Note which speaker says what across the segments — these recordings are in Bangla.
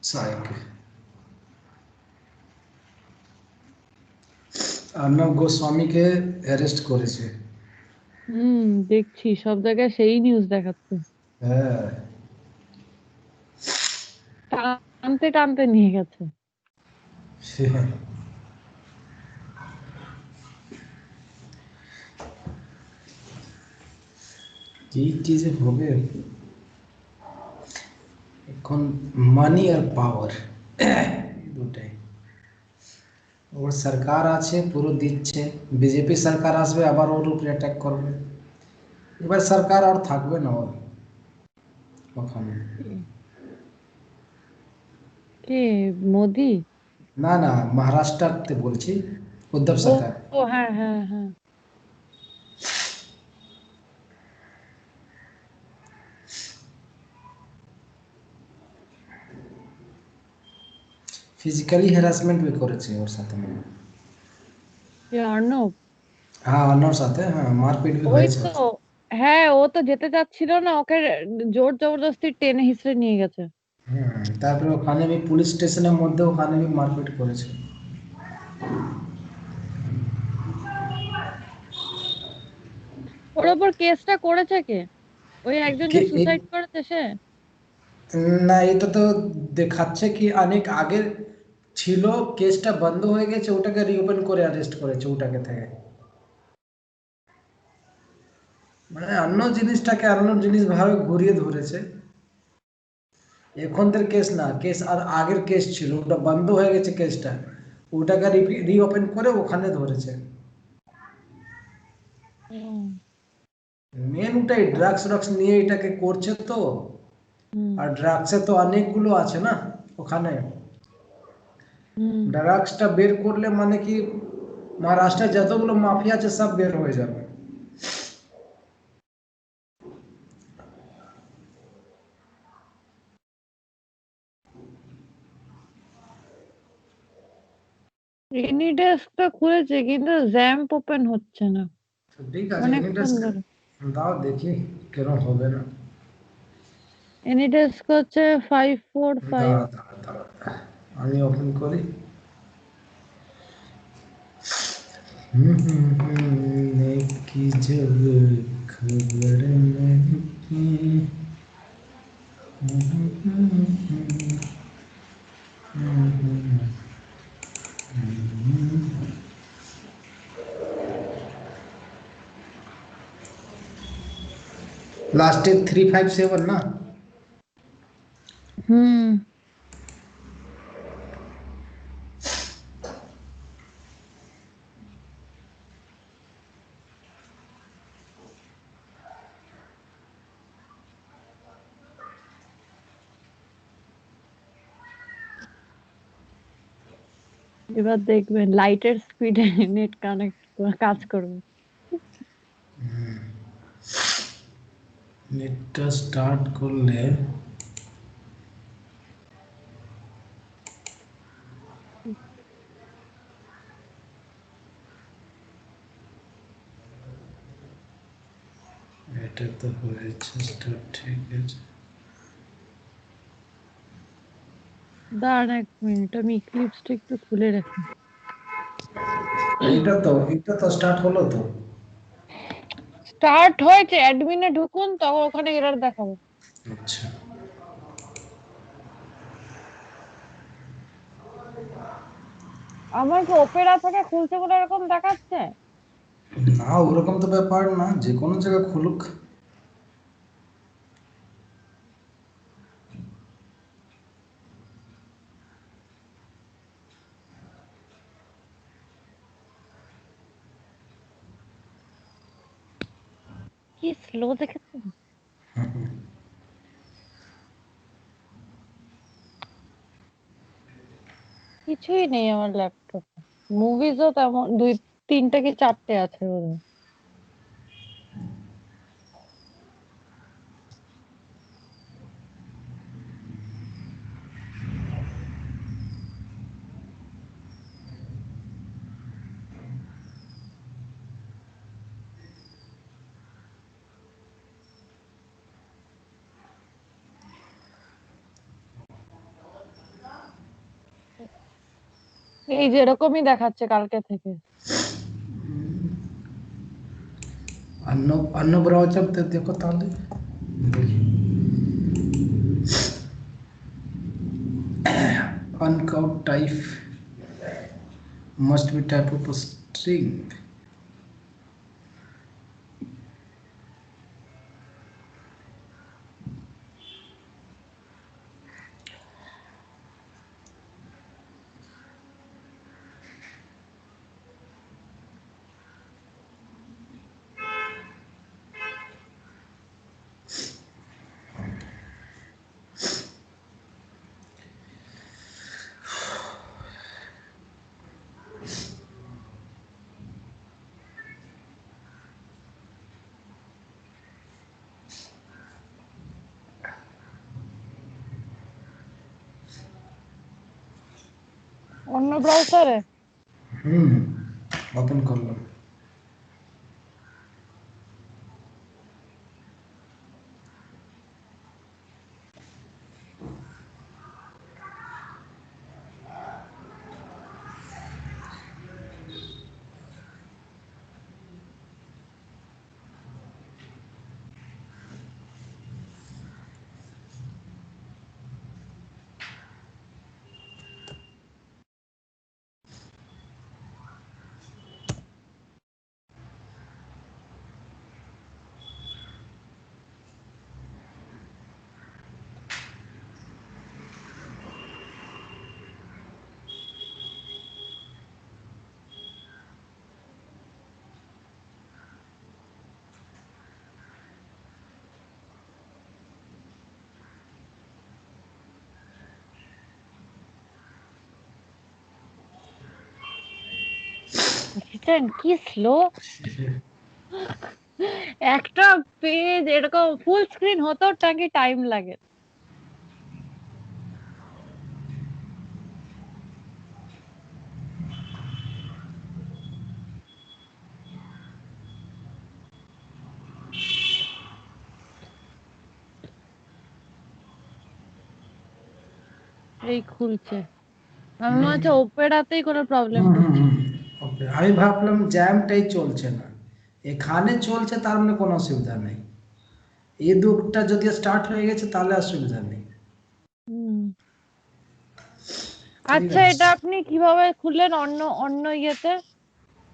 Speaker 1: সাইকে অর্ণব গোস্বামীকে অ্যারেস্ট করেছে।
Speaker 2: দেখছি সব জায়গায় সেই নিউজ দেখাচ্ছে।
Speaker 1: হ্যাঁ,
Speaker 2: টানতে টানতে নিয়ে গেছে।
Speaker 1: কি যে হবে এখন, মানি আর পাওয়ার, দুটাই। ওর সরকার আছে, পুরো দিচ্ছে, বিজেপি সরকার আসবে আবার ওর উপরে অ্যাটাক করবে। এবার সরকার আর থাকবে না ওর ওখানে।
Speaker 2: কে? মোদি?
Speaker 1: না না, মহারাষ্ট্রতে বলছি, উদ্ধব
Speaker 2: ও
Speaker 1: সরকার।
Speaker 2: ও, হ্যাঁ হ্যাঁ হ্যাঁ।
Speaker 1: ফিজিক্যালি হ্যারাসমেন্ট भी করেছে ওর সাথে মনে হয়।
Speaker 2: কে, অর্ণব?
Speaker 1: হ্যাঁ, অন্যর সাথে, হ্যাঁ, মারপিট भी
Speaker 2: ওই
Speaker 1: হয়েছে
Speaker 2: তো,
Speaker 1: ওর সাথে।
Speaker 2: হ্যাঁ, ও তো যেতে চাচ্ছিল না, ওকে জোর জবরদস্তি টেনে হিসড়ে নিয়ে গেছে।
Speaker 1: তারপরে ওখানে भी পুলিশ স্টেশনের মধ্যে ওখানে भी মারপিট করেছে।
Speaker 2: ওর ওপর কেসটা করেছে কে? ওই একজন
Speaker 1: কে
Speaker 2: যে সুসাইড করেছে সে?
Speaker 1: না, এটা তো দেখাচ্ছে কি অনেক আগে ছিল, কেসটা বন্ধ হয়ে গেছে, ওটাকে রিওপেন করে অ্যারেস্ট করেছে ওটাকে থেকে। মানে অন্য জিনিসটাকে অন্য জিনিস ভাবে ঘুরিয়ে ধরেছে। এখনকার কেস না, কেস আর আগের কেস ছিল, ওটা বন্ধ হয়ে গেছে কেসটা, ওটাকে রিওপেন করে ওখানে ধরেছে।
Speaker 2: হুম।
Speaker 1: মেন ওটাই, ড্রাগস ড্রাগস নিয়ে এটাকে করছে তো। আর ড্রাগসে তো অনেকগুলো আছে না ওখানে।
Speaker 2: হুম।
Speaker 1: ড্রাগসটা বের করলে মানে কি, মহারাষ্ট্রে যতগুলো মাফিয়া আছে সব বের হয়ে যাবে।
Speaker 2: এনি ডেস্কটা খুলেছে কিন্তু জ্যাম্প ওপেন হচ্ছে না
Speaker 1: তো ঠিক আছে,
Speaker 2: অনেকক্ষণ
Speaker 1: এনিডেস্ক
Speaker 2: ধরে।
Speaker 1: দাও দেখি কেরম হবে না।
Speaker 2: এনি ডেস্ক হচ্ছে 545।
Speaker 1: দাঁড়া দাঁড়া দাঁড়া, আমি ওপেন করি। নেকি জব খবর নেই। লাস্টে 357 না?
Speaker 2: হুম। এবার দেখবেন লাইটের স্পিডে নেট কানেক্ট কাজ করবে।
Speaker 1: নেটটা স্টার্ট করলে এটা তো হয়েছে স্টার্ট, ঠিক আছে।
Speaker 2: দাঁড়ান 1 মিনিট, আমি ইক্লিপসটা একটু খুলে রাখি।
Speaker 1: এটা তো স্টার্ট হলো তো।
Speaker 2: স্টার্ট হয়েছে, অ্যাডমিনে ঢুকুন, তখন ওখানে এরর দেখাবো।
Speaker 1: আচ্ছা,
Speaker 2: আমার কি ওপেরা থেকে খুলছে বলে এরকম দেখাচ্ছে?
Speaker 1: না ওরকম তো ব্যাপার না, যে কোনো জায়গায় খুলুক।
Speaker 2: কি স্লো দেখাচ্ছে। কিছুই নেই আমার ল্যাপটপে। মুভিজও তেমন 2-3টা কি 4টে আছে বোধহয়। এই যেরকমই দেখাচ্ছে কালকে থেকে।
Speaker 1: অন্য ব্রাউজারতে দেখো তাহলে, দেখি। uncount type must be type of a string.
Speaker 2: অন্য ব্রাউজারে
Speaker 1: ওপেন করলাম।
Speaker 2: অ্যাসিস্ট্যান্ট কি স্লো, একটা পেজ এরকম ফুল স্ক্রিন হতেও টাকি টাইম লাগে। এই খুলছে, আমার মনে হচ্ছে ওপেরাতেই কোনো প্রবলেম করছে।
Speaker 1: ওকে, আমি ভাবলাম জ্যামটাই চলছে না, এখানে চলছে, তার মানে কোনো অসুবিধা নেই। এই দুটা যদি স্টার্ট হয়ে গেছে তাহলে অসুবিধা নেই।
Speaker 2: হুম।
Speaker 1: ঠিক
Speaker 2: আচ্ছা,
Speaker 1: আছে,
Speaker 2: এটা আপনি কিভাবে খুললেন অন্য অন্য ইয়েতে?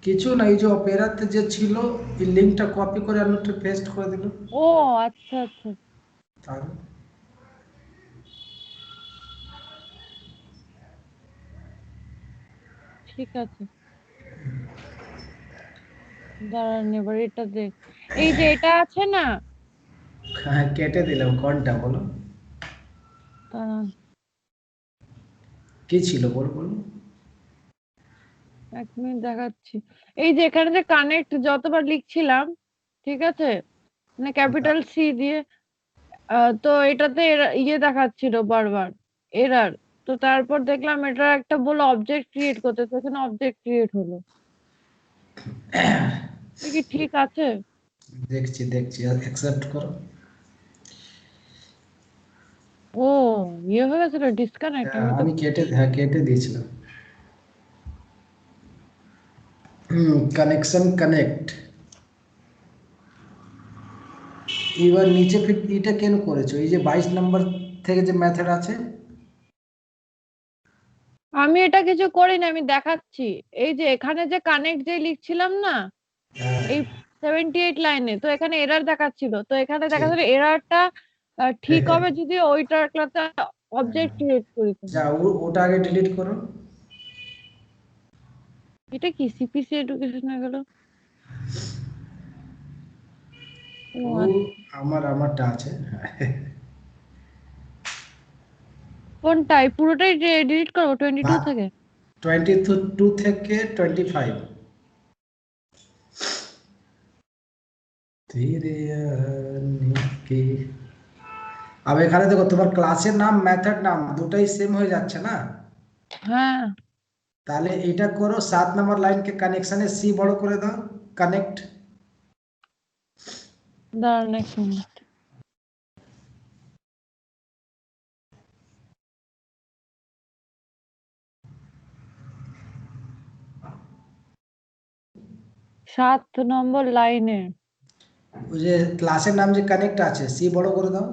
Speaker 1: কিছু না, এই যে অপেরাতে যে ছিল, এই লিঙ্কটা কপি করে অন্যটা পেস্ট করে দিল।
Speaker 2: ও আচ্ছা আচ্ছা,
Speaker 1: তাহলে
Speaker 2: ঠিক আছে, দাঁড়ান এবার এটা দেখ। এই যে এটা আছে না,
Speaker 1: হ্যাঁ, কেটে দিলাম। কোনটা বলো,
Speaker 2: দাঁড়ান
Speaker 1: কি ছিল বলো বলো।
Speaker 2: 1 মিনিট দেখাচ্ছি। এই যে এখানে যে কানেক্ট যতবার লিখছিলাম, ঠিক আছে, মানে ক্যাপিটাল সি দিয়ে, তো এটাতে ইয়ে দেখাচ্ছিল বারবার, এরার। তো তারপর দেখলাম এটা একটা বললো অবজেক্ট ক্রিয়েট করতে, তো এখানে অবজেক্ট ক্রিয়েট হলো। এটা কি ঠিক আছে?
Speaker 1: দেখছি দেখছি, অ্যাকসেপ্ট করো।
Speaker 2: ও, ইয়ে হয়ে গেছিল ডিসকানেক্ট,
Speaker 1: হ্যাঁ,
Speaker 2: আমি তো।
Speaker 1: আমি কেটে দিয়েছিলাম। Connection connect. এবার নিচে ফিট এটা কেন করেছো, এই যে 22 নম্বর থেকে যে মেথড আছে।
Speaker 2: আমি এটা কিছু করিনি, আমি দেখাচ্ছি। এই যে এখানে যে কানেক্ট যে লিখছিলাম না,
Speaker 1: হ্যাঁ,
Speaker 2: এই 78 লাইনে, তো এখানে এরার দেখাচ্ছিল, তো এখানে
Speaker 1: ঠিক।
Speaker 2: দেখাচ্ছিল এরারটা ঠিক হবে যদি ওইটার ক্লাসে অবজেক্ট ক্রিয়েট করি তো।
Speaker 1: যা, ওটা আগে ডিলিট করো।
Speaker 2: এটা কি সিপিসি এডুকেশন হয়ে গেল? ও
Speaker 1: ও, আমারটা আছে।
Speaker 2: কোনটাই পুরোটাই ডিলিট করবো 22 থেকে?
Speaker 1: 22 থেকে 25। ধীরে কি, अब এখানে দেখো তোমার ক্লাসের নাম মেথড নাম দুটাই সেম হয়ে যাচ্ছে না।
Speaker 2: হ্যাঁ,
Speaker 1: তাহলে এটা করো, 7 নম্বর লাইনকে কানেকশনে সি বড় করে দাও, কানেক্ট।
Speaker 2: দাঁড়ান 1 মিনিট। 7 নম্বর লাইনে
Speaker 1: ওই যে ক্লাসের নাম যে কানেক্ট আছে সি বড় করে দাও।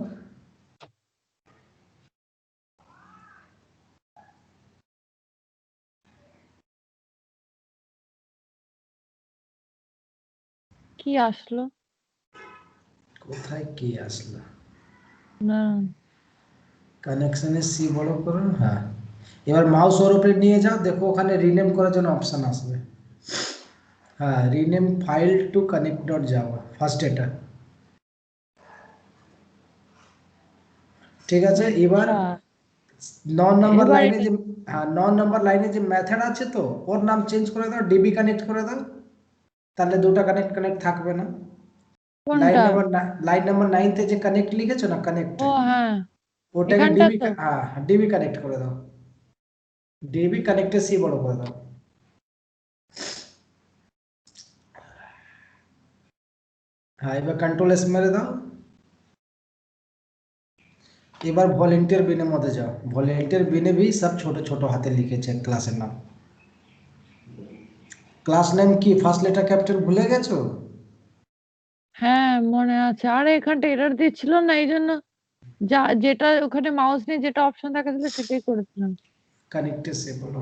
Speaker 2: কি আসলো?
Speaker 1: কোথায় কি আসলো?
Speaker 2: না
Speaker 1: কানেকশনে সি বড় করো, হ্যাঁ। এবার মাউস ওর উপরে নিয়ে যাও, দেখো ওখানে রিনেম করার জন্য অপশন আসবে। হ্যাঁ, rename file to connect dot যাওয়া, ফার্স্ট এটা। ঠিক আছে, এবার
Speaker 2: আচ্ছা
Speaker 1: 9 নম্বর
Speaker 2: এবার
Speaker 1: লাইনে
Speaker 2: এটা
Speaker 1: যে, হ্যাঁ 9 নম্বর লাইনে যে মেথড আছে তো ওর নাম চেঞ্জ করে দাও, ডিবি কানেক্ট করে দাও, তাহলে দুটো কানেক্ট কানেক্ট থাকবে না।
Speaker 2: কোনটা?
Speaker 1: লাইন নাম্বার 9 তে যে কানেক্ট লিখেছো না, কানেক্ট,
Speaker 2: ও হ্যাঁ,
Speaker 1: ওটাকে
Speaker 2: এখানটা
Speaker 1: ডিবি,
Speaker 2: তো।
Speaker 1: হ্যাঁ ডিবি কানেক্ট করে দাও, ডিবি কানেক্টে সি বড় করে দাও। হ্যাঁ, এবার কন্ট্রোল এস মেরে দাও। এবার ভলেন্টিয়ার বিনের মধ্যে যাও, ভলেন্টিয়ার বিনে भी सब ছোট ছোট হাতে লিখেছে ক্লাসের নাম। ক্লাস নেম কি ফার্স্ট লেটার ক্যাপিটাল ভুলে গেছো?
Speaker 2: হ্যাঁ মনে আছে, আরে এখানটা এরর দিচ্ছিল না, এই জন্য যেটা ওখানে মাউস নিয়ে যেটা অপশন দেখাচ্ছিল সেটাই করেছিলাম।
Speaker 1: কানেক্টে সে বলো।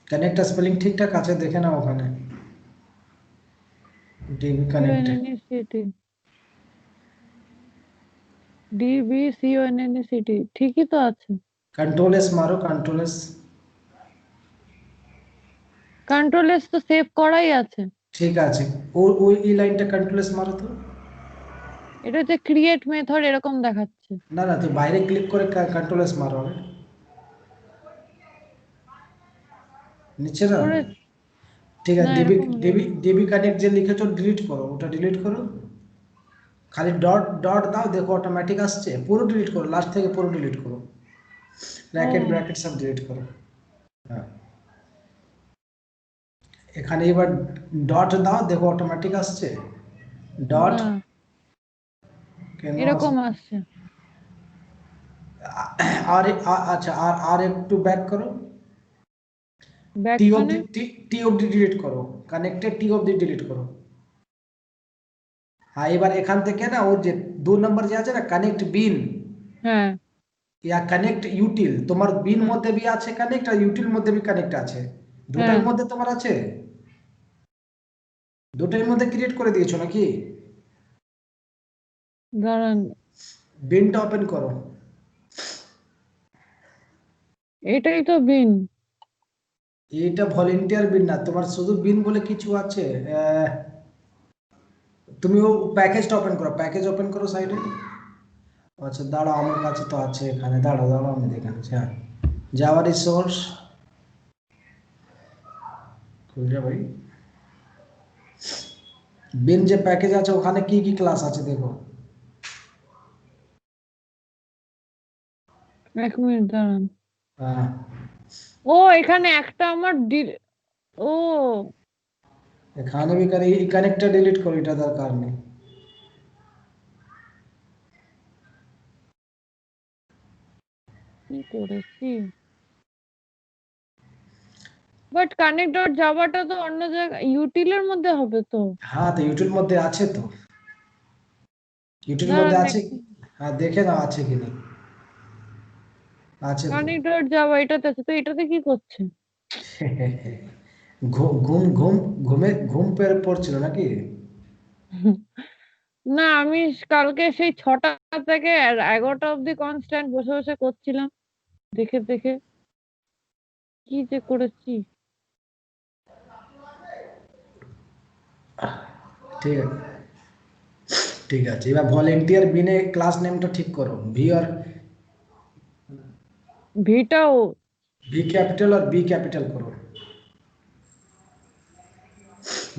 Speaker 1: কানেক্টটা স্পেলিং ঠিকঠাক আছে দেখে নাও ওখানে, ডিবি কানেক্টে।
Speaker 2: সিটি DBCONNECT ঠিকই তো আছে।
Speaker 1: कंट्रोल एस मारो, कंट्रोल एस।
Speaker 2: কন্ট্রোল এস তো সেভ করাই আছে।
Speaker 1: ঠিক আছে, ওই এই লাইনটা कंट्रोल एस मारो তো।
Speaker 2: এটা হচ্ছে ক্রিয়েট মেথড এরকম দেখাচ্ছে।
Speaker 1: না না, তো বাইরে ক্লিক করে कंट्रोल एस मारो আগে, নিচে না।
Speaker 2: করে
Speaker 1: ঠিক
Speaker 2: না
Speaker 1: আছে, ডিবি
Speaker 2: এরকম
Speaker 1: ডিবি
Speaker 2: হয়নি।
Speaker 1: ডিবি কানেক্ট যে লিখেছো ডিলিট করো, ওটা ডিলিট করো, খালি ডট ডট দাও, দেখো অটোমেটিক আসছে। পুরো ডিলিট করো, লাস্ট থেকে পুরো ডিলিট করো, ব্র্যাকেট
Speaker 2: ও
Speaker 1: ব্র্যাকেট সব ডিলিট করো। হ্যাঁ, এখানে এবার ডট দাও, দেখো অটোমেটিক আসছে ডট।
Speaker 2: না
Speaker 1: কেন
Speaker 2: এরকম
Speaker 1: আসবে?
Speaker 2: আসছে।
Speaker 1: আর আচ্ছা, আর একটু ব্যাক করো,
Speaker 2: ব্যাক
Speaker 1: टी
Speaker 2: মানে?
Speaker 1: ऑब्दी टी ऑब्दी डिलीट करो, कनेक्टेड टी ऑब्दी डिलीट करो। हाँ, এবার এখান থেকে না ওর যে 2 নম্বর যে আছে না কানেক্ট বিন,
Speaker 2: হ্যাঁ
Speaker 1: ইয়া কানেক্ট ইউটিল, তোমার বিন মধ্যে বি আছে কানেক্ট আর ইউটিল মধ্যে বি কানেক্ট আছে, দুটার
Speaker 2: হ্যাঁ
Speaker 1: মধ্যে তোমার আছে, দুটার মধ্যে ক্রিয়েট করে দিয়েছো নাকি?
Speaker 2: দাঁড়ান,
Speaker 1: বিনটা ওপেন করো।
Speaker 2: এটাই তো বিন।
Speaker 1: এটা ভলেন্টিয়ার বিন না, তোমার শুধু বিন বলে কিছু আছে। তুমি ও প্যাকেজটা ওপেন করো, প্যাকেজ ওপেন করো সাইডে। আচ্ছা দাঁড়াও, আমার কাছে তো আছে এখানে, দাঁড়াও দাঁড়াও আমি দেখাচ্ছি। হ্যাঁ, জাভা রিসোর্স খুল যা ভাই। বিন যে প্যাকেজ আছে ওখানে কি কি ক্লাস আছে দেখো।
Speaker 2: 1 মিনিট দাঁড়ান।
Speaker 1: হ্যাঁ,
Speaker 2: ও এখানে একটা আমার ও
Speaker 1: এখানে भी करे, কানেক্টটা ডিলিট করো, এটা দরকার নেই।
Speaker 2: কি করেছি, বাট কানেক্ট ডট জাভাটা তো অন্য জায়গায় ইউটিলের মধ্যে হবে তো।
Speaker 1: হ্যাঁ, তো ইউটিউব মধ্যে আছে তো, ইউটিউব মধ্যে
Speaker 2: দাঁড়ান
Speaker 1: আছে। হ্যাঁ, দেখে নাও আছে কি নেই, আছে তো।
Speaker 2: কানেক্ট ডট জাভা এটাতে আছে তো, এটাতে কি করছে?
Speaker 1: ঘুম ঘুম ঘুম ঘুম পেয়ে পড়ছিল নাকি?
Speaker 2: না আমি কালকে সেই 6টা থেকে 11টা অব্দি কনস্ট্যান্ট বসে বসে করছিলাম, দেখে দেখে কি যে করেছি।
Speaker 1: ঠিক আছে, ঠিক আছে, এবার ভলেন্টিয়ার বিনে ক্লাস নেমটা ঠিক করো, ভি আর
Speaker 2: ভিটাও
Speaker 1: ভি ক্যাপিটাল আর বি ক্যাপিটাল করো,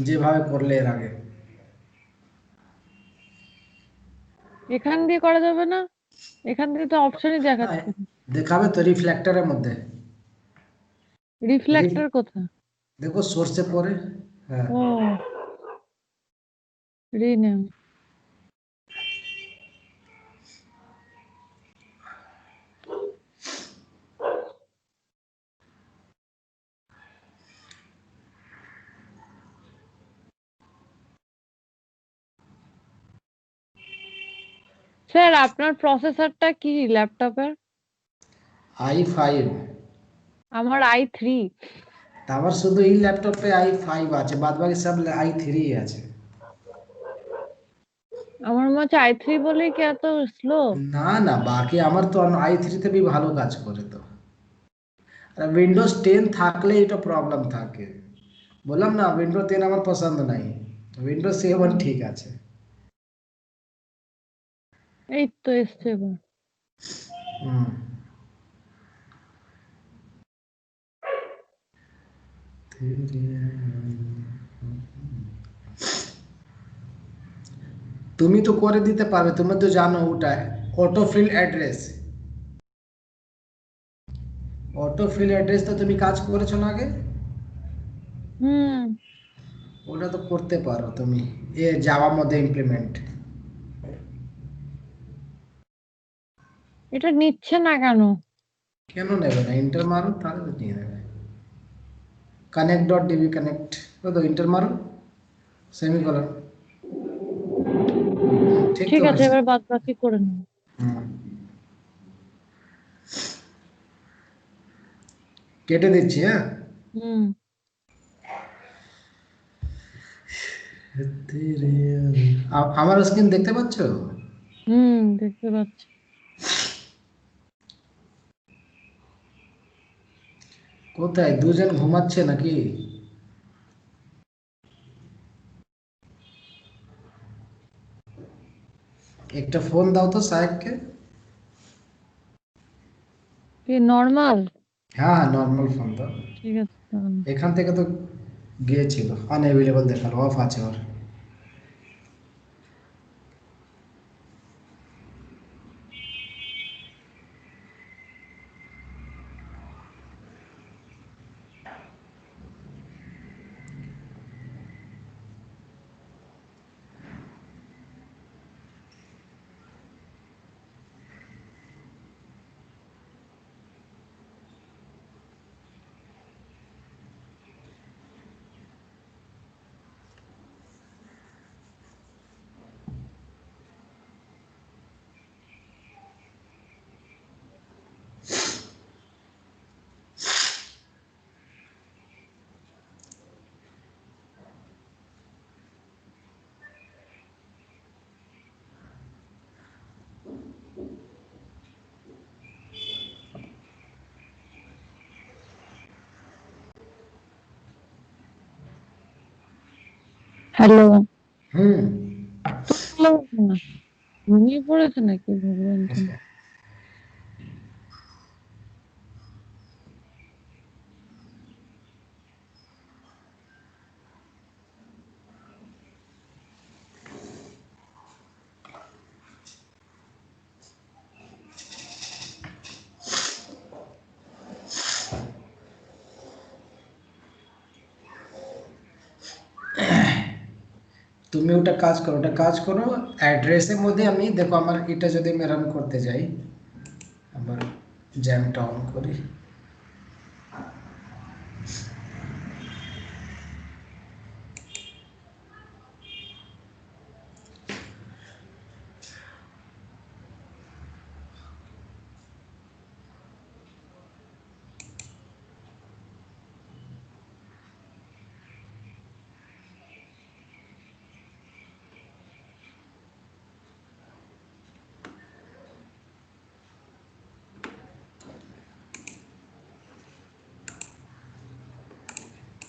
Speaker 1: যেভাবে করলে এর আগে।
Speaker 2: এখান দিয়ে করা যাবে না? এখান দিয়ে তো অপশনই
Speaker 1: হ্যাঁ,
Speaker 2: দেখাচ্ছে না।
Speaker 1: দেখাবে তো রিফ্লেক্টরের মধ্যে।
Speaker 2: রিফ্লেক্টর কোথায়?
Speaker 1: দেখো সোর্সে পরে। হ্যাঁ,
Speaker 2: ও রিনেম। স্যার আপনার প্রসেসরটা কি ল্যাপটপের?
Speaker 1: i5
Speaker 2: আমার i3।
Speaker 1: আমার শুধু এই ল্যাপটপে i5 আছে, বাদ বাকি সব i3 আছে।
Speaker 2: আমার মনে হচ্ছে i3 বলেই কি এত স্লো?
Speaker 1: না না, বাকি আমার তো i3 তে भी ভালো কাজ করে তো। আর উইন্ডোজ 10 থাকলে এটা প্রবলেম থাকে। বললাম না উইন্ডোজ 10 আমার পছন্দ নাই, উইন্ডোজ 7 ঠিক আছে।
Speaker 2: এই তো এসছে এবার।
Speaker 1: হুম। তুমি তো করে দিতে পারবে, তুমি তো জানো ওটা অটোফিল অ্যাড্রেস। অটোফিল অ্যাড্রেস তো তুমি কাজ করেছো না আগে?
Speaker 2: হুম।
Speaker 1: ওটা তো করতে পারো তুমি, এ জাভা মধ্যে ইমপ্লিমেন্ট।
Speaker 2: এটা নিচ্ছে না কেন?
Speaker 1: কেন নেবে না? ইন্টার মারো তাহলে তো নিয়ে নেবে। কানেক্ট ডট ডিবি কানেক্ট তো ইন্টার মারো, সেমিকোলন, ঠিক তো
Speaker 2: ঠিক আছে,
Speaker 1: হয়েছে।
Speaker 2: এবার বাদ বাকি করে নেব।
Speaker 1: হুম। কেটে দিচ্ছি, হ্যাঁ।
Speaker 2: হুম।
Speaker 1: আমার স্ক্রিন দেখতে পাচ্ছ?
Speaker 2: হুম, দেখতে পাচ্ছি।
Speaker 1: কোথায় দুজন ঘুমাচ্ছে নাকি? একটা ফোন দাও তো সাহেবকে।
Speaker 2: কি নর্মাল?
Speaker 1: হ্যাঁ হ্যাঁ, নর্মাল ফোন দাও।
Speaker 2: ঠিক আছে তাহলে।
Speaker 1: এখান থেকে তো গিয়েছিল, আনঅ্যাভেলেবল দেখালো, অফ আছে ওর।
Speaker 2: হ্যালো।
Speaker 1: হুম।
Speaker 2: তো ভালো হতো না, ঘুমিয়ে পড়েছে নাকি ভগবান জানে।
Speaker 1: তুমি ওটা কাজ করো, ওটা কাজ করো। অ্যাড্রেসের মধ্যে আমি দেখো, আমার এটা যদি আমি রান করতে যাই, আবার জ্যামটা অন করি।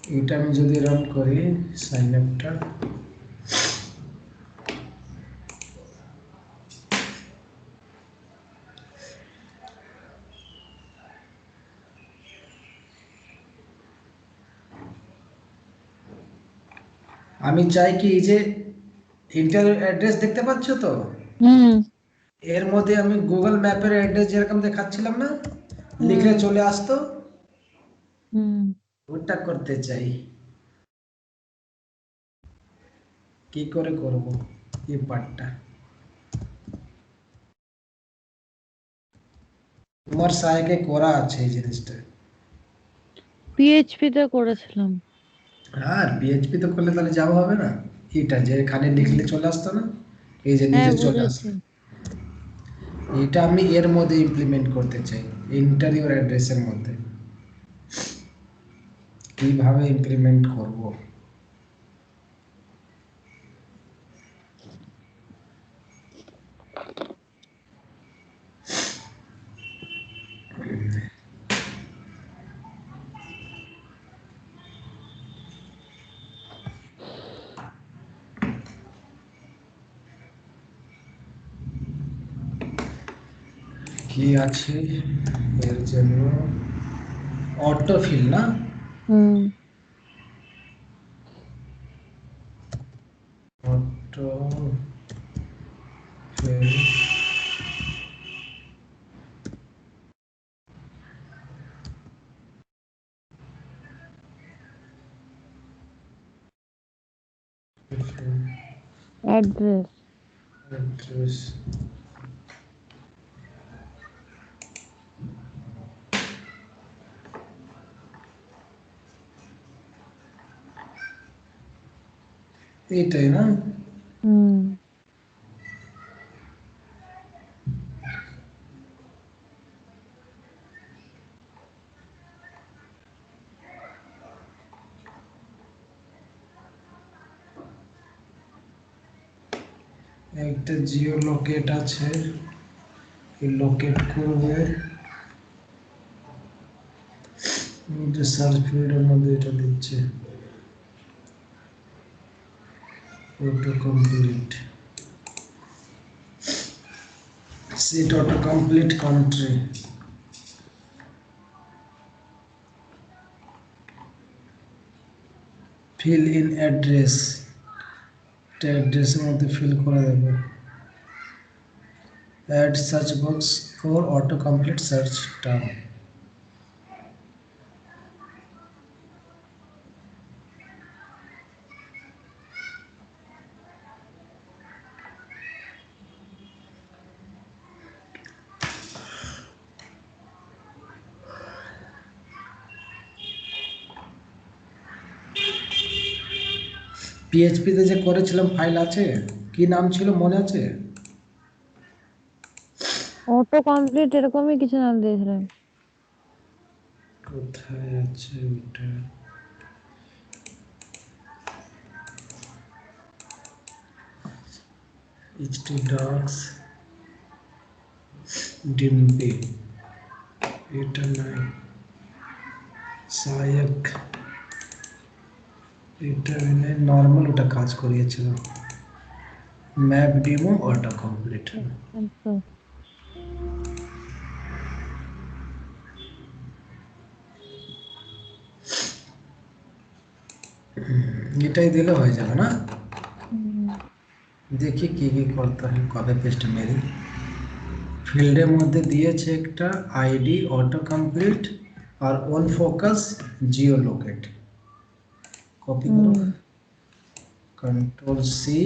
Speaker 1: এটা আমি যদি রান করি সাইন আপটা, আমি চাই কি এই যে ইন্টার অ্যাড্রেস দেখতে পাচ্ছ তো,
Speaker 2: হুম।
Speaker 1: এর মধ্যে আমি গুগল ম্যাপের অ্যাড্রেস যেরকম দেখাচ্ছিলাম না, লিখলে
Speaker 2: হুম।
Speaker 1: চলে আসতো,
Speaker 2: হুম।
Speaker 1: ওটা করতে চাই। কি করে করব এই পার্টটা? তোমার সাহায্যে করা আছে এই জিনিসটা।
Speaker 2: পিএইচপি তে করেছিলাম।
Speaker 1: হ্যাঁ পিএইচপি তো করলে তাহলে যাওয়া হবে না। এটা যে এখানে
Speaker 2: হুম।
Speaker 1: লিখলে চলে আসতো না, এই যে
Speaker 2: হ্যাঁ
Speaker 1: নিজে চলে আসে।
Speaker 2: বুঝেছি।
Speaker 1: এটা আমি এর মধ্যে ইমপ্লিমেন্ট করতে চাই, ইন্টারিয়র অ্যাড্রেসের মধ্যে। কিভাবে ইমপ্লিমেন্ট করব? কি আছে এর জন্য? অটোফিল না? Auto feel.
Speaker 2: অ্যাড্রেস।
Speaker 1: অ্যাড্রেস। এইটাই না? একটা জিও লোকেট আছে, লোকেট করবে যে সার্চ ফিল্ডের মধ্যে এটা দিচ্ছে auto complete, set auto complete country, fill in address, অ্যাড্রেসের মধ্যে ফিল করে দেবে। Add search box for auto complete search term. পিএইচপিতে যে করেছিলাম ফাইল আছে, কি নাম ছিল মনে আছে?
Speaker 2: অটো কমপ্লিট এরকমই কিছু নাম দিয়েছিলেন।
Speaker 1: কোথায় আছে ওটা? এইচটি ডক্স ডিম্পি, এটা নাই। সহায়ক, এটা নর্মাল, ওটা কাজ করিয়েছিল। Map demo auto complete.
Speaker 2: আচ্ছা।
Speaker 1: এটাই দিলে হয়ে যাবে না?
Speaker 2: হুম।
Speaker 1: দেখি কি কি করতে হয়, কবে পেস্ট মেরি। ফিল্ডের মধ্যে দিয়েছে একটা আইডি অটো কমপ্লিট আর on focus geo locate. Copy করো, কন্ট্রোল সি,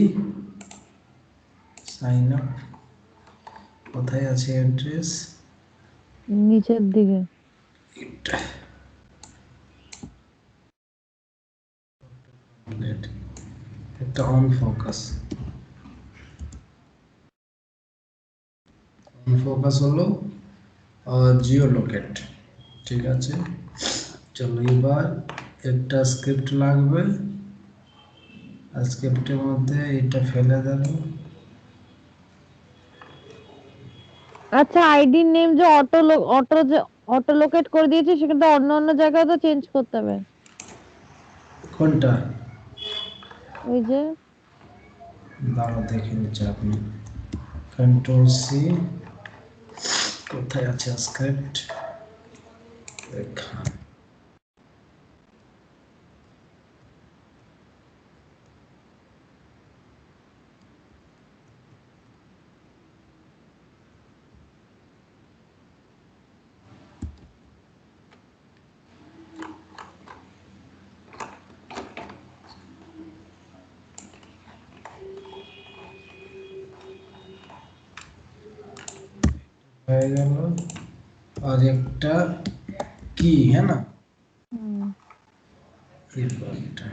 Speaker 1: সাইন আপ। কোথায় আছে অ্যাড্রেস?
Speaker 2: নিচের দিকে।
Speaker 1: এটা একটা অন ফোকাস, অন ফোকাস হলো জিও লোকেট। ঠিক আছে, চলো এবার একটা স্ক্রিপ্ট লাগবে, আর স্ক্রিপ্টের মধ্যে এটা ফেলে দেবো।
Speaker 2: আচ্ছা, আইডির নেম যে অটো লোকেট করে দিয়েছে, সেটা অন্য অন্য জায়গায় তো চেঞ্জ করতে হবে।
Speaker 1: কোনটা?
Speaker 2: ওই যে
Speaker 1: দাঁড়া দেখে নিচ্ছে আপনি। কন্ট্রোল সি, কোথায় আছে স্ক্রিপ্ট? দেখা, হয়ে গেল। আর একটা কি, হ্যাঁ না, এটা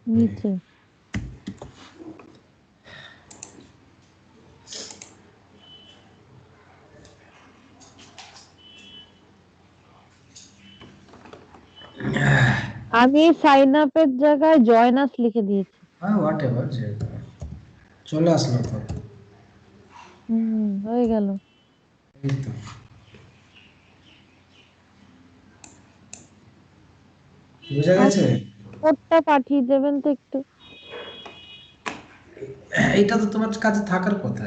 Speaker 2: নিচে। আমি সাইন আপের জায়গায় জয়েন আস লিখে দিয়েছি।
Speaker 1: হ্যাঁ হোয়াট এভার, যে চলে আসলো তো,
Speaker 2: হয়ে গেল।
Speaker 1: এই তো বুঝা
Speaker 2: আর
Speaker 1: গেছে।
Speaker 2: কোডটা পাঠিয়ে দেবেন তো একটু।
Speaker 1: এইটা তো তোমার কাছে থাকার কথা,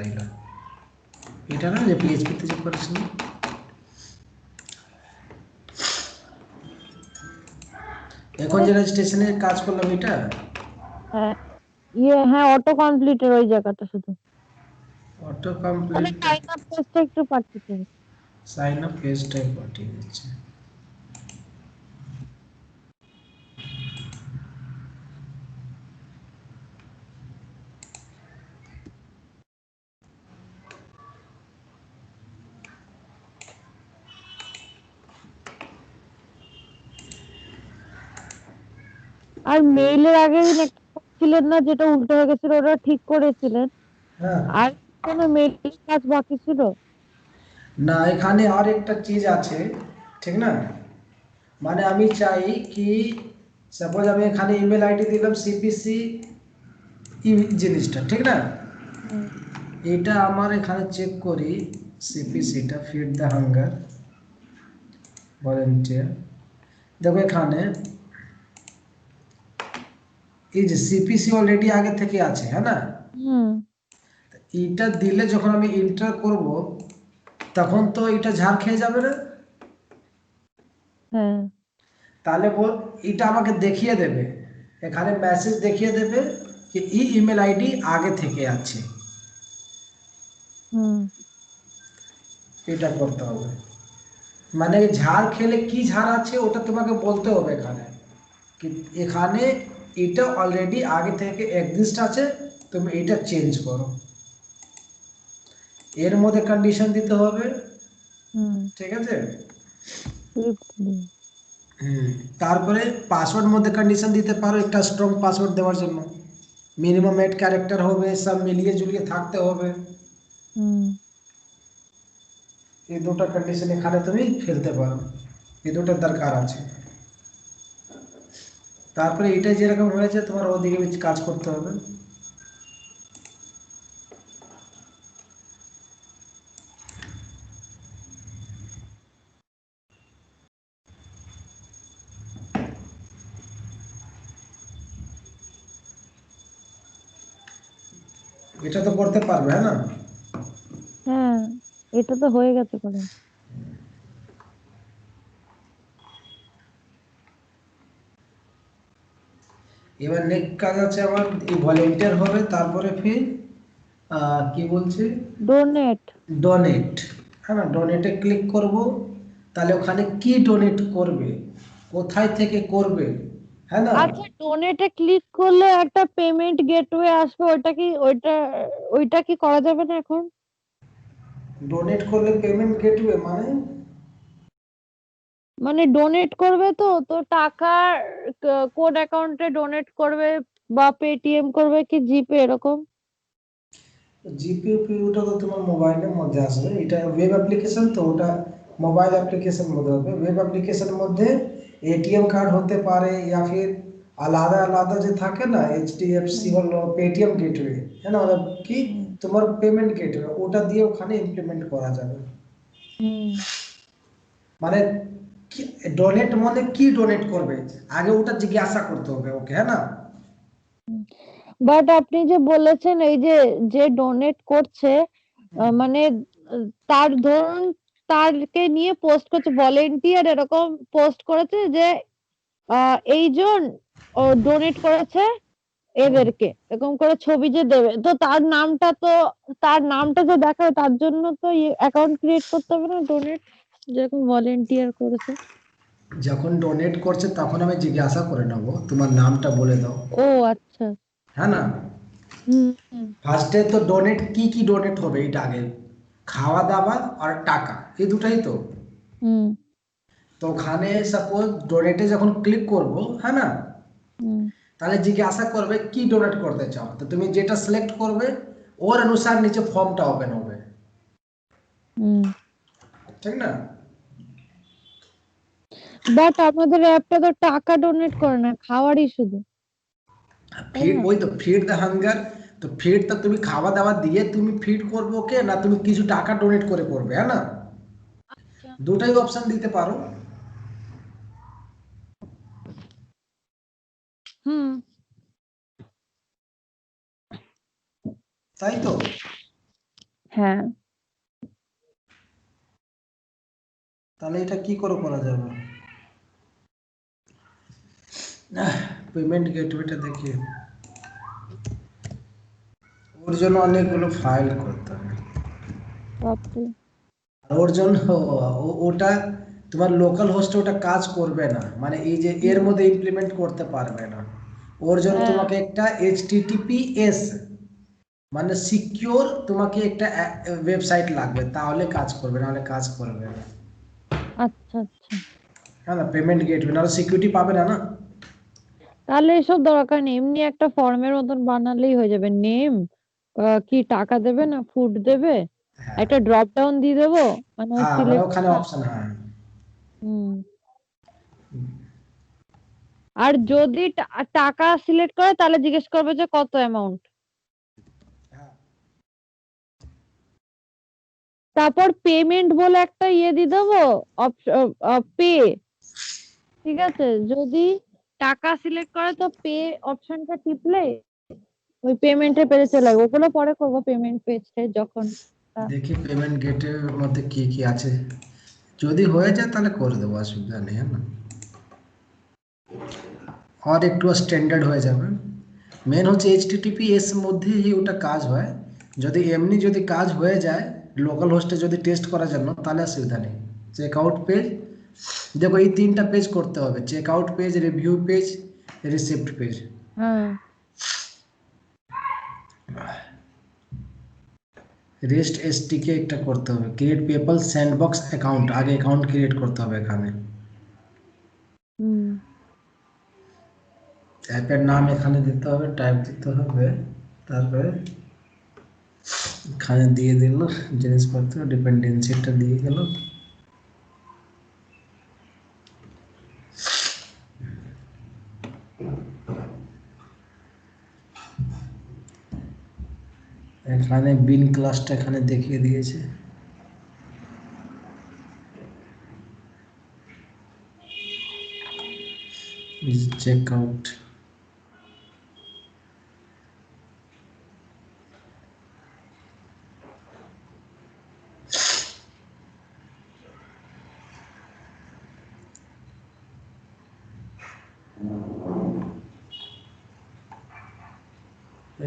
Speaker 1: এটা না যে পিএইচপি তে যে করেছিল। এখন যে রেজিস্ট্রেশনের কাজ করলাম এটা,
Speaker 2: হ্যাঁ, হ্যাঁ, অটো কমপ্লিটের ওই জায়গাটা শুধু।
Speaker 1: অটো
Speaker 2: তাহলে
Speaker 1: কমপ্লিট,
Speaker 2: সাইন আপ পেজটা একটু পাঠিয়ে দেবেন।
Speaker 1: সাইন আপ পেজটাই পাঠিয়ে দিচ্ছে।
Speaker 2: আর মেইলের আগের দিন একটা ছিলেন না, যেটা উল্টো হয়ে গেছিল, ওটা ঠিক করেছিলেন।
Speaker 1: হ্যাঁ
Speaker 2: আর কোনো মেইল কাজ বাকি ছিল?
Speaker 1: না, এখানে আর একটা চিজ আছে, ঠিক না? মানে আমি চাই কি, সাপোজ আমি এখানে ইমেল আইডি দিলাম সিপিসি জিনিসটা, ঠিক না?
Speaker 2: হুম।
Speaker 1: এটা আমার এখানে চেক করি, সিপিসিটা ফিড দ্য হাঙ্গার ভলেন্টিয়ার, দেখো এখানে এই যে সিপিসি অলরেডি আগে থেকে আছে, হ্যাঁ না?
Speaker 2: হুম।
Speaker 1: এটা দিলে যখন আমি এন্টার করব, তখন তো এটা ঝাড় খেয়ে যাবে না?
Speaker 2: হ্যাঁ।
Speaker 1: তাহলে এটা আমাকে দেখিয়ে দেবে, এখানে মেসেজ দেখিয়ে দেবে যে এই ইমেল আইডি আগে থেকে আছে।
Speaker 2: হুম।
Speaker 1: এটা করতে হবে, মানে ঝাড় খেলে কি ঝাড় আছে ওটা তোমাকে বলতে হবে এখানে, কি এখানে এটা অলরেডি আগে থেকে এক্সিস্ট আছে, তুমি এটা চেঞ্জ করো, এর মধ্যে কন্ডিশন দিতে হবে,
Speaker 2: হুম।
Speaker 1: ঠিক আছে?
Speaker 2: স্ক্রিপ্ট দিন।
Speaker 1: হুম, তারপরে পাসওয়ার্ড মধ্যে কন্ডিশন দিতে পারো একটা স্ট্রং পাসওয়ার্ড দেওয়ার জন্য, মিনিমাম 8 ক্যারেক্টার হবে, সব মিলিয়ে ঝুলিয়ে থাকতে হবে।
Speaker 2: হুম।
Speaker 1: এই দুটো কন্ডিশন এখানে তুমি ফেলতে পারো, এই দুটো দরকার আছে। তারপরে এটা যেরকম হয়েছে তোমার ওদিকে কাজ করতে হবে। এটা তো করতে পারবে, হ্যাঁ না?
Speaker 2: হ্যাঁ, এটা তো হয়ে গেছে করে।
Speaker 1: এবার নেক্সট কাজ আছে আমার, এই ভলেন্টিয়ার হবে, তারপরে ফির কি বলছে,
Speaker 2: ডোনেট।
Speaker 1: ডোনেট, হ্যাঁ না? ডোনেটে ক্লিক করব, তাহলে ওখানে কি ডোনেট করবে, কোথায় থেকে করবে, হ্যাঁ না?
Speaker 2: আচ্ছা, ডোনেটে ক্লিক করলে একটা পেমেন্ট গেটওয়ে আসবে, ওইটা কি করা যাবে না এখন?
Speaker 1: ডোনেট করলে পেমেন্ট গেটওয়ে মানে?
Speaker 2: মানে ডোনেট করবে তো তো টাকা কোন অ্যাকাউন্টে ডোনেট করবে, বা পেটিএম করবে কি জিপে এরকম?
Speaker 1: জিপে ওটা তো তোমার মোবাইলের মধ্যে আসবে, এটা ওয়েব অ্যাপ্লিকেশন, তো ওটা মোবাইল অ্যাপ্লিকেশন মধ্যে হবে। ওয়েব অ্যাপ্লিকেশনের মধ্যে এটিএম কার্ড হতে পারে, ইয়া ফির আলাদা আলাদা যে থাকে না, এইচডিএফসি
Speaker 2: হুম।
Speaker 1: হলো পেটিএম গেটওয়ে, হ্যাঁ না? মানে কি,
Speaker 2: হুম।
Speaker 1: তোমার পেমেন্ট গেটওয়ে, ওটা দিয়ে ওখানে ইমপ্লিমেন্ট করা যাবে।
Speaker 2: হুম।
Speaker 1: মানে কি ডোনেট মানে কি ডোনেট করবে, আগে ওটা জিজ্ঞাসা করতে হবে ওকে, হ্যাঁ না?
Speaker 2: বাট আপনি যে বলেছেন এই যে যে ডোনেট করছে, মানে তার ধরুন তারকে নিয়ে পোস্ট করছে ভলেন্টিয়ার, এরকম পোস্ট করেছে যে এইজন ও ডোনেট করেছে এদেরকে, এরকম করে ছবি যে দেবে, তো তার নামটা যে দেখাবে, তার জন্য তো অ্যাকাউন্ট ক্রিয়েট করতে হবে না? ডোনেট যেরকম ভলেন্টিয়ার করেছে।
Speaker 1: যখন ডোনেট করছে তখন আমি জিজ্ঞাসা করে নেবো তোমার নামটা বলে দাও,
Speaker 2: ও আচ্ছা।
Speaker 1: হ্যাঁ না?
Speaker 2: হুম। হুম।
Speaker 1: ফার্স্টে তো ডোনেট কি কি ডোনেট হবে এটা আগে, খাওয়া দাওয়া আর টাকা, এই দুটাই তো।
Speaker 2: হুম।
Speaker 1: তো ওখানে সাপোজ ডোনেটে যখন ক্লিক করব, হ্যাঁ না?
Speaker 2: হুম।
Speaker 1: তাহলে জিজ্ঞাসা করবে কি ডোনেট করতে চাও, তো তুমি যেটা সিলেক্ট করবে ওর অনুসার নিচে ফর্মটা ওপেন হবে,
Speaker 2: হুম।
Speaker 1: ঠিক না?
Speaker 2: বাট আমাদের অ্যাপটা তো টাকা ডোনেট করে না, খাওয়ারই শুধু, তাই
Speaker 1: ফিড
Speaker 2: না?
Speaker 1: ওই তো ফিড দ্য হাঙ্গার। তো ফিডটা তুমি খাওয়া দাওয়া দিয়ে তুমি ফিড করবে ওকে, না তুমি কিছু টাকা ডোনেট করে করবে, হ্যাঁ না?
Speaker 2: আচ্ছা।
Speaker 1: দুটাই অপশন দিতে পারো।
Speaker 2: হুম।
Speaker 1: তাই তো।
Speaker 2: হ্যাঁ।
Speaker 1: তাহলে এটা কি করে করা যাবে? পেমেন্ট গেটওয়েটা দেখি, ওর জন্য অনেকগুলো ফাইল করতে হবে।
Speaker 2: বাপরে।
Speaker 1: আর ওর জন্য ওটা তোমার লোকাল হোস্টে ওটা কাজ করবে না, মানে এই যে এর
Speaker 2: হুম।
Speaker 1: মধ্যে ইমপ্লিমেন্ট করতে পারবে না। ওর জন্য
Speaker 2: হ্যাঁ।
Speaker 1: তোমাকে একটা এইচটিটিপিএস মানে সিকিউর তোমাকে একটা ওয়েবসাইট লাগবে, তাহলে কাজ করবে, নাহলে কাজ করবে না।
Speaker 2: আচ্ছা আচ্ছা।
Speaker 1: হ্যাঁ না, পেমেন্ট গেটওয়ে নাহলে সিকিউরিটি পাবে না, না।
Speaker 2: তাহলে এসব দরকার নেই, এমনি একটা ফর্মের মতন বানালেই হয়ে যাবে। নেম, কি টাকা দেবে না ফুড দেবে,
Speaker 1: হ্যাঁ,
Speaker 2: একটা ড্রপ ডাউন দিয়ে দেবো, মানে
Speaker 1: হ্যাঁ, মানে
Speaker 2: সিলেক্ট।
Speaker 1: ওখানে অপশন, হ্যাঁ।
Speaker 2: হুম। আর যদি টাকা সিলেক্ট করে তাহলে জিজ্ঞেস করবে যে কত অ্যামাউন্ট।
Speaker 1: হ্যাঁ,
Speaker 2: তারপর পেমেন্ট বলে একটা ইয়ে দিয়ে দেবো, পে। ঠিক আছে, যদি টাকা সিলেক্ট করে তো পে অপশনটা টিপলে ওই পেমেন্টের পেজে চলে যাবে। ওগুলো পরে করবো, পেমেন্ট পেজটা যখন
Speaker 1: দেখি পেমেন্ট গেটের মধ্যে কি কি আছে, যদি হয়ে যায় তাহলে করে দেবো, অসুবিধা নেই, হ্যাঁ না। আর একটু স্ট্যান্ডার্ড হয়ে যাবে। মেন হচ্ছে এইচটিটিপিএস মধ্যেই ওটা কাজ হয়। যদি এমনি যদি কাজ হয়ে যায় লোকাল হোস্টে যদি টেস্ট করার জন্য, তাহলে অসুবিধা নেই। চেক আউট পেজ, দেখো এই তিনটা পেজ করতে হবে: check out page, review page, receipt page.
Speaker 2: হ্যাঁ।
Speaker 1: রেস্ট এসটিকে একটা করতে হবে, ক্রিয়েট পেপল স্যান্ডবক্স অ্যাকাউন্ট, আগে অ্যাকাউন্ট ক্রিয়েট করতে হবে এখানে।
Speaker 2: হুম।
Speaker 1: অ্যাপের নাম এখানে দিতে হবে, টাইপ দিতে হবে, তারপরে এখানে দিয়ে দিল জিনিসপত্র, ডিপেন্ডেন্সিটা দিয়ে গেল। এখানে বিন ক্লাসটা এখানে দেখিয়ে দিয়েছে। চেক আউট,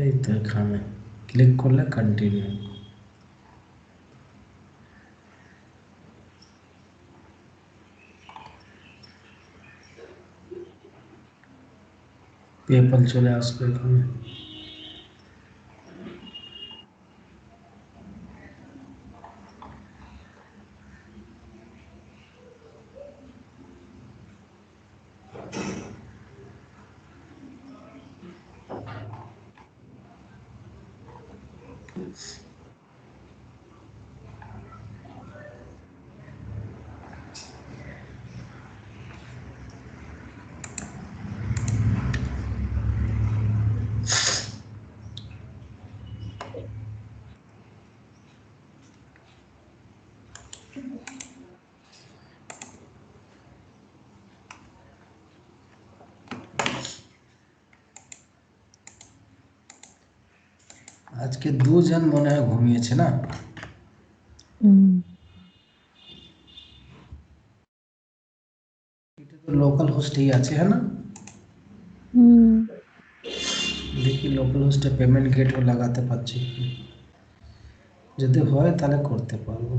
Speaker 1: এই তো এখানে ক্লিক করলে কন্টিনিউ। পেপল চলে আসবে এখানে। আজকে দুজন মনে হয় ঘুমিয়েছে না?
Speaker 2: হুম।
Speaker 1: এটা তো লোকাল হোস্টেই আছে, হ্যাঁ না?
Speaker 2: হুম।
Speaker 1: দেখি লোকাল হোস্টে পেমেন্ট গেটও লাগাতে পারছি কি। যদি হয় তাহলে করতে পারবো।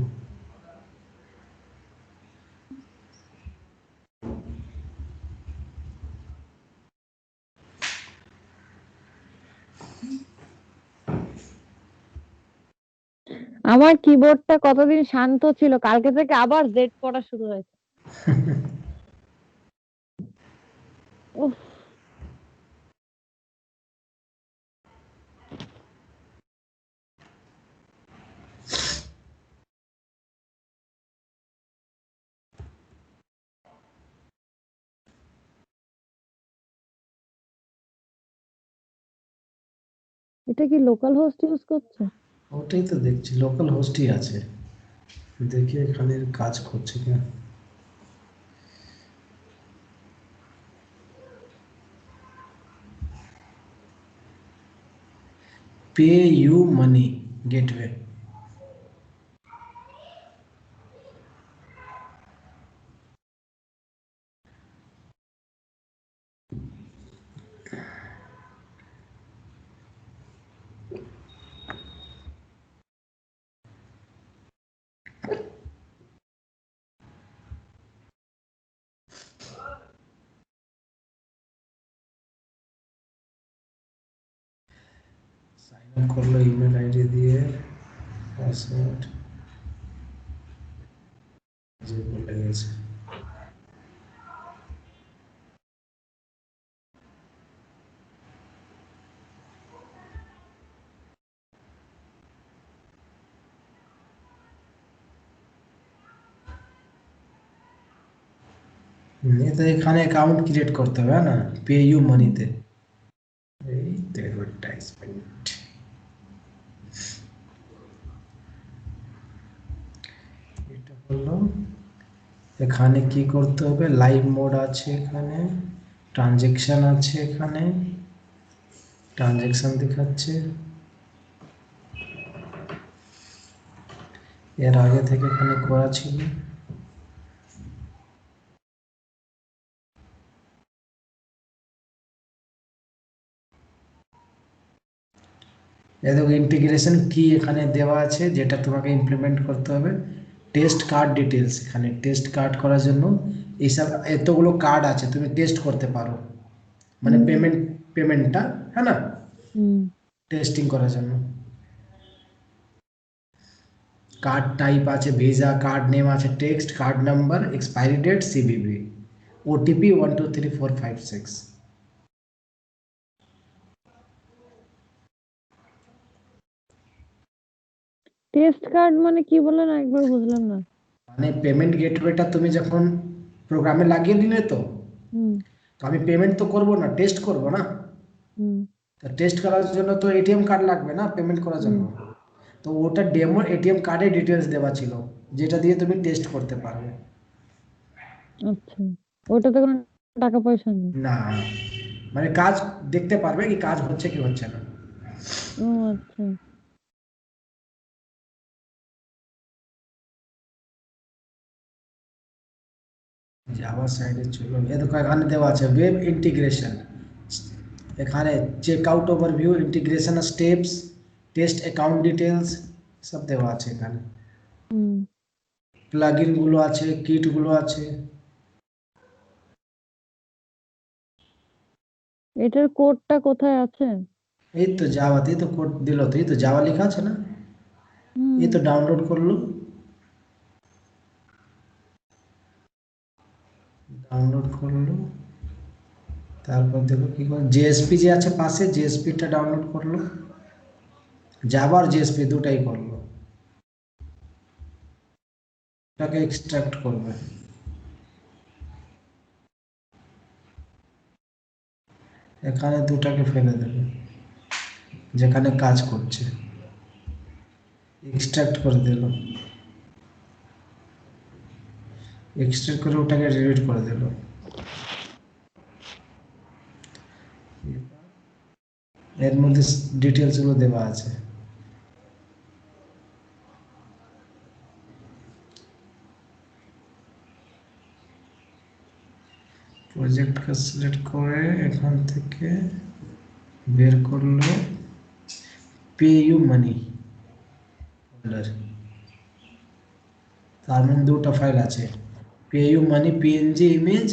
Speaker 2: আমার কিবোর্ডটা কতদিন শান্ত ছিল, কালকে থেকে আবার জেড পড়া শুরু হয়েছে। উফ। এটা কি লোকাল হোস্ট ইউজ করছে?
Speaker 1: ওটাই তো দেখছি, লোকাল হোস্টই আছে। দেখি এখানে কাজ করছে কিনা। Pay you money gateway. Sign up করলো ইমেল আইডি দিয়ে, পাসওয়ার্ড যে বলে গেছে। ये तो এখানে অ্যাকাউন্ট ক্রিয়েট করতে হবে না, পে ইউ মানিতে। এই তো অ্যাডভার্টাইজমেন্ট। এটা হলো, এখানে কি করতে হবে, লাইভ মোড আছে, এখানে ট্রানজেকশন আছে, এখানে ট্রানজেকশন দেখাচ্ছে। এর আগে থেকে এখানে করা ছিল। দেখো ইন্টিগ্রেশন কি এখানে দেওয়া আছে, যেটা তোমাকে ইমপ্লিমেন্ট করতে হবে। টেস্ট কার্ড ডিটেলস, এখানে টেস্ট কার্ড করার জন্য এইসব এতগুলো কার্ড আছে, তুমি টেস্ট করতে পারো, মানে পেমেন্টটা, হ্যাঁ না, টেস্টিং করার জন্য। কার্ড টাইপ আছে ভিসা, কার্ড নেম আছে text, card number, expiry date, CVV, OTP 123456।
Speaker 2: Test card মানে কি বলেন, একবার বুঝলাম না।
Speaker 1: মানে পেমেন্ট গেটওয়েটা তুমি যখন প্রোগ্রামে লাগিয়ে নিলে তো,
Speaker 2: হুম
Speaker 1: তো আমি পেমেন্ট তো করবো না, টেস্ট করবো না।
Speaker 2: হুম
Speaker 1: তো টেস্ট করার জন্য তো এটিএম কার্ড লাগবে না পেমেন্ট করার
Speaker 2: হুম।
Speaker 1: জন্য। তো ওটা ডেমো এটিএম কার্ডে ডিটেলস দেওয়া ছিল, যেটা দিয়ে তুমি টেস্ট করতে পারবে।
Speaker 2: আচ্ছা, ওটাতে কোনো টাকা পয়সা নেই?
Speaker 1: না, মানে কাজ দেখতে পারবে কি কাজ হচ্ছে কি হচ্ছে না।
Speaker 2: ও আচ্ছা।
Speaker 1: জাভা সাইডে চলো, এ দেখো এখানে দেওয়া আছে ওয়েব ইন্টিগ্রেশন। এখানে check out overview, integration steps, test account details, সব দেওয়া আছে এখানে।
Speaker 2: হুম।
Speaker 1: প্লাগইন গুলো আছে, কিট গুলো আছে।
Speaker 2: এটার কোডটা কোথায় আছে?
Speaker 1: এই তো জাভাতেই তো কোড দিল, তো এই তো জাভা লেখা আছে না,
Speaker 2: হুম।
Speaker 1: এই তো ডাউনলোড করলো, ডাউনলোড করলো। তারপর দেখো কি করে, জেএসপি যে আছে পাশে, জেএসপিটা ডাউনলোড করলো, জাভা আর জেএসপি দুটাই করলো। এটাকে এক্সট্রাক্ট করবে, এখানে দুটাকে ফেলে দেবে যেখানে কাজ করছে, এক্সট্রাক্ট করে দিল, এক্সট্রাক্ট করে ওটাকে ডিলিট করে দিল। এর মধ্যে ডিটেলসগুলো দেওয়া আছে। প্রজেক্টকে সিলেক্ট করে এখান থেকে বের করলো পে ইউ মানি ফোল্ডার। তার মধ্যে দুটো ফাইল আছে, pay you money PNG image,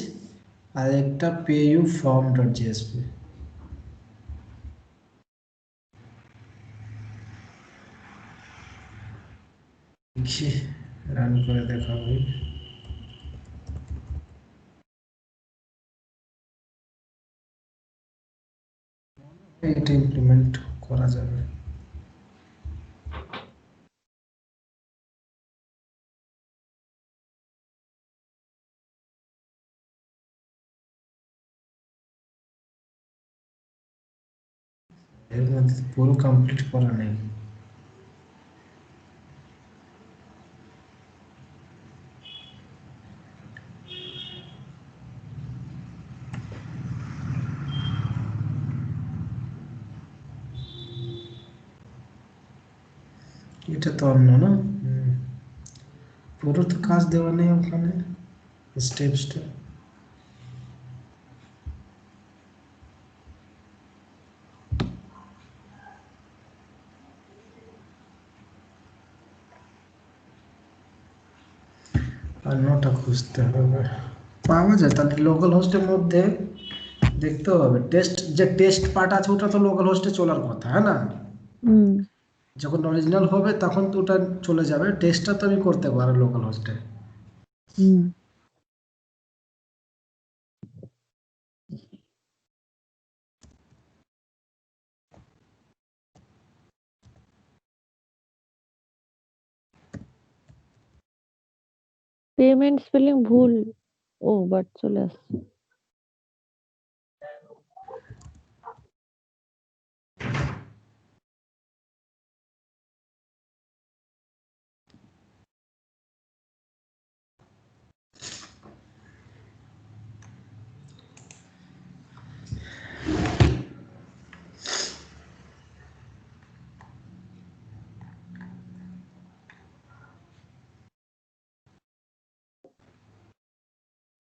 Speaker 1: আর একটা pay you form dot JSP. দেখি রান করে দেখা হবে। এটা ইমপ্লিমেন্ট করা যাবে। এর মধ্যে পুরো কমপ্লিট করা নেই। এটা তো অন্য না, পুরো তো কাজ দেওয়া নেই ওখানে, স্টেপ স্টেপ। অন্যটা খুঁজতে হবে, পাওয়া যায় তাহলে লোকাল হোস্টের মধ্যে দেখতে হবে। টেস্ট যে টেস্ট পার্ট আছে ওটা তো লোকাল হোস্টে চলার কথা, হ্যাঁ না?
Speaker 2: হুম।
Speaker 1: যখন অরিজিনাল হবে তখন তো ওটা চলে যাবে, টেস্টটা তো আমি করতে পারো লোকাল হোস্টে।
Speaker 2: হুম। পেমেন্ট স্পেলিং ভুল, ও বাট চলে আসছে।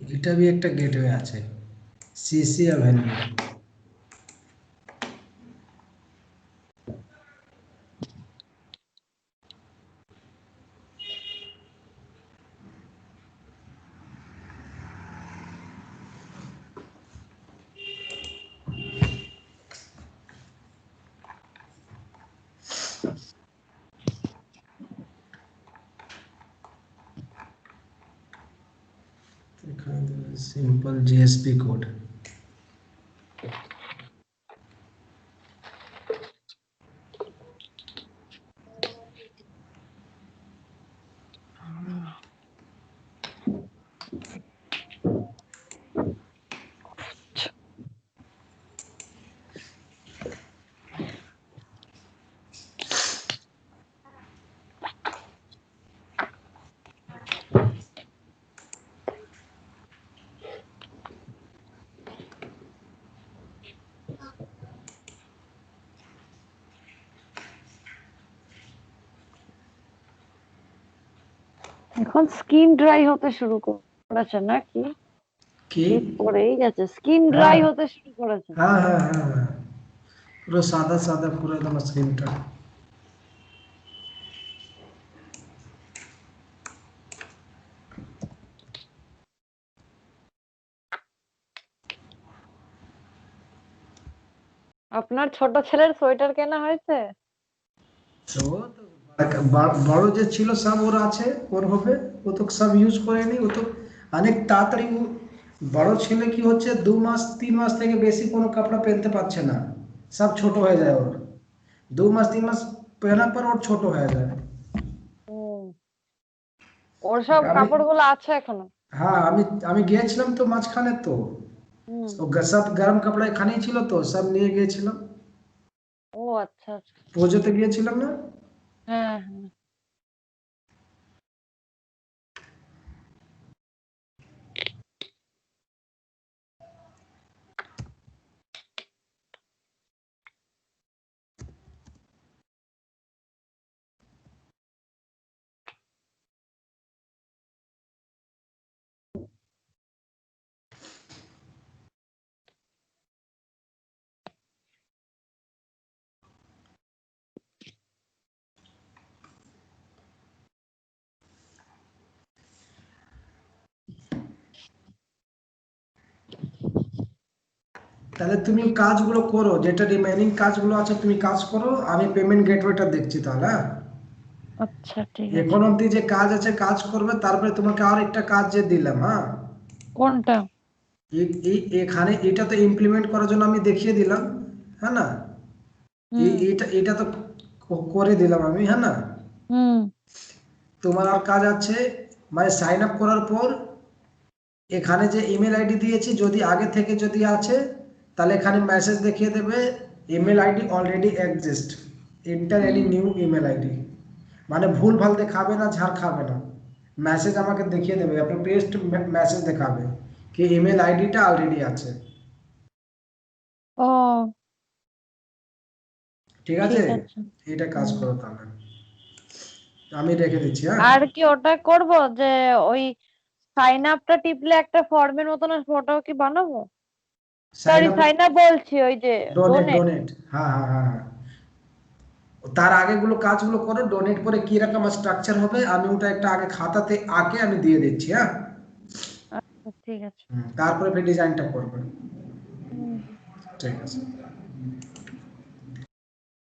Speaker 1: এটা भी একটা গেটওয়ে আছে, সিসি অ্যাভিনিউ। এখানে সিম্পল জিএসপি কোড।
Speaker 2: এখন স্কিন ড্রাই হতে শুরু করেছে নাকি?
Speaker 1: কি?
Speaker 2: শীত পড়েই গেছে, স্কিন
Speaker 1: হ্যাঁ
Speaker 2: ড্রাই হতে শুরু করেছে।
Speaker 1: হ্যাঁ হ্যাঁ হ্যাঁ হ্যাঁ, পুরো সাদা সাদা পুরো একদম স্ক্রিনটা।
Speaker 2: আপনার ছোট ছেলের সোয়েটার কেনা হয়েছে?
Speaker 1: তো বড় যে ছিল সব ওর আছে, ওর হবে, ও তো সব ইউজ করেনি, ও তো অনেক তাড়াতাড়ি বড় ছেলে কি হচ্ছে 2 মাস 3 মাস থেকে বেশি কোনো কাপড়া পহনতে পারছে না, সব ছোট হয়ে যায় ওর, 2 মাস 3 মাস পহনার পর ওর ছোট হয়ে যায়।
Speaker 2: ও, ওর সব
Speaker 1: আমি,
Speaker 2: কাপড়গুলো আছে এখনো?
Speaker 1: হ্যাঁ আমি গিয়েছিলাম তো মাঝখানে তো,
Speaker 2: হুম।
Speaker 1: ও সব গরম কাপড়া এখানেই ছিল তো সব নিয়ে গিয়েছিলাম,
Speaker 2: ও আচ্ছা আচ্ছা।
Speaker 1: পুজোতে গিয়েছিলাম না।
Speaker 2: হ্যাঁ হ্যাঁ।
Speaker 1: তাহলে তুমি কাজগুলো করো, যেটা রিমেনিং কাজগুলো আছে তুমি কাজ করো, আমি পেমেন্ট গেটওয়েটা দেখছি তাহলে, হ্যাঁ?
Speaker 2: আচ্ছা ঠিক আছে।
Speaker 1: এখন অবধি যে কাজ আছে কাজ করবে, তারপরে তোমাকে আর একটা কাজ যে দিলাম, হ্যাঁ?
Speaker 2: কোনটা?
Speaker 1: এখানে এটা তো ইমপ্লিমেন্ট করার জন্য আমি দেখিয়ে দিলাম, হ্যাঁ না?
Speaker 2: হুম।
Speaker 1: এটা এটা তো করে দিলাম আমি, হ্যাঁ না?
Speaker 2: হুম।
Speaker 1: তোমার আর কাজ আছে, মানে সাইন আপ করার পর এখানে যে ইমেল আইডি দিয়েছি যদি আগে থেকে যদি আছে তাহলে এখানে মেসেজ দেখিয়ে দেবে, email id already exist, enter any new email id, মানে ভুল ভাল দেখাবে না, ঝাড় খাবে না, মেসেজ আমাকে দেখিয়ে দেবে, আপনার পেস্ট মেসেজ দেখাবে কি ইমেল আইডিটা অলরেডি আছে।
Speaker 2: ও
Speaker 1: ঠিক আছে,
Speaker 2: ঠিক আছে।
Speaker 1: এটা কাজ করো তাহলে, আমি রেখে দিচ্ছি। হ্যাঁ,
Speaker 2: আর কি ওটা করব যে ওই সাইন আপটা টিপলে একটা ফর্মের মতন আসবে, ওটাও কি বানাবো?
Speaker 1: Sign
Speaker 2: sorry,
Speaker 1: up,
Speaker 2: sign up বলছি, ওই যে
Speaker 1: ডোনেট
Speaker 2: ডোনেট।
Speaker 1: ডোনেট, হ্যাঁ হ্যাঁ হ্যাঁ হ্যাঁ, তার আগেগুলো কাজগুলো করো, ডোনেট করে কি রকম স্ট্রাকচার হবে আমি ওটা একটা আগে খাতাতে আঁকে আমি দিয়ে দিচ্ছি। হ্যাঁ,
Speaker 2: আচ্ছা ঠিক আছে।
Speaker 1: তারপরে ফের ডিজাইনটা করবে।
Speaker 2: হুম।
Speaker 1: ঠিক আছে।